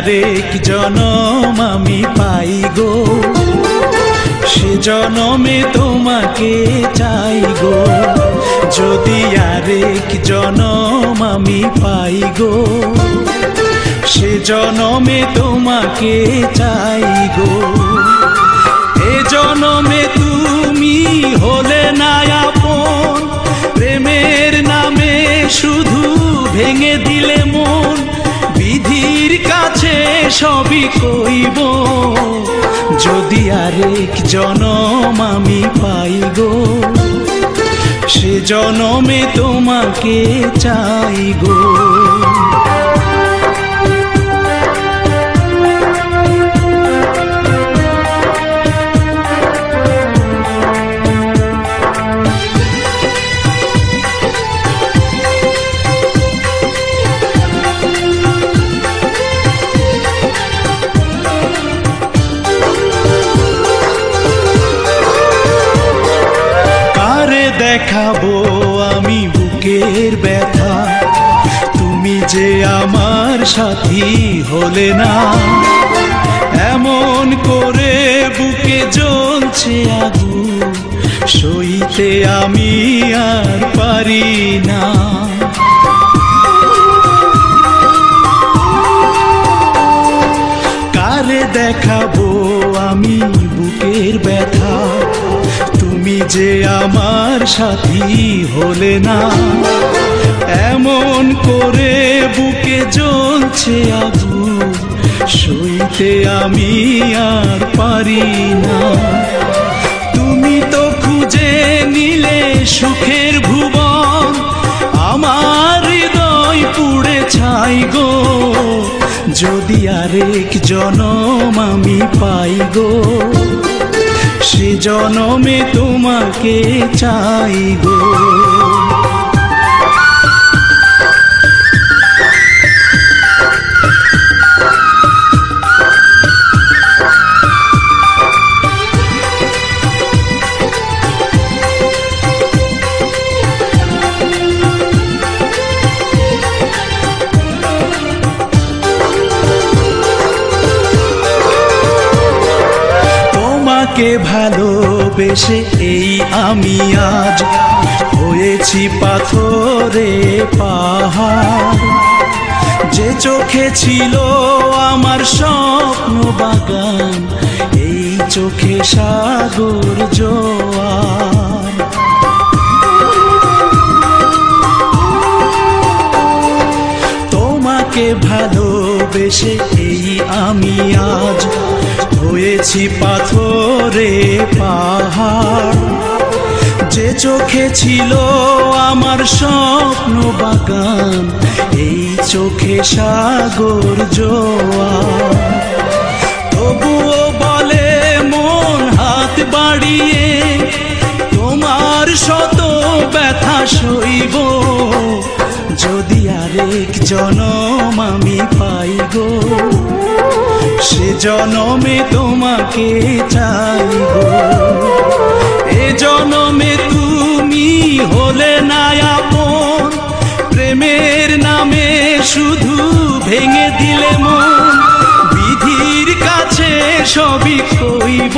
আরেক জনম আমি পাই গো, সে জনমে তোমাকে চাই গো। যদি আরেক জনম আমি পাই গো, সে জনমে তোমাকে চাই গো। এ জনমে তুমি হলে না আপন, প্রেমের নামে শুধু ভেঙে দিলে মন। বিধির কাছে সবই কইব, যদি আরেক জনম আমি পাই গো, সে জনমে তোমাকে চাই গো। দেখাবো আমি বুকের ব্যথা, তুমি যে আমার সাথী হলে না। এমন করে বুকে জ্বলছে আগুন, সইতে আমি আর পারি না। কারে দেখাবো আমি বুকের ব্যথা, তুমি যে আমার সাথী হলে না। এমন করে বুকে জ্বলছে আগুন, সইতে আমি আর পারি না। তুমি তো খুঁজে নিলে সুখের ভুবন, আমার হৃদয় পুড়ে ছাই গো। যদি আরেক জনম আমি পাই গো, সে জনমে তোমাকে চাই গো। তোমাকে ভালোবেসে এই আমি আজ হয়েছি পাথরে পাহাড়। যে চোখে ছিল আমার স্বপ্ন বাগান, এই চোখে সাগর জোয়ার। তোমাকে ভালোবেসে এই আমি আজ হয়েছি পাথরে পাহাড়। যে চোখে ছিল আমার স্বপ্ন বাগান, এই চোখে সাগর জোয়ার। তবুও বলে মন হাত বাড়িয়ে, তোমার শত ব্যথা সইব। যদি আরেক জনম আমি পাই গো, সে জনমে তোমাকে চাই গো। এ জনমে তুমি হলে না আপন, প্রেমের নামে শুধু ভেঙে দিলে মন। বিধির কাছে সবই কইব,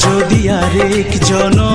যদি আরেক জনম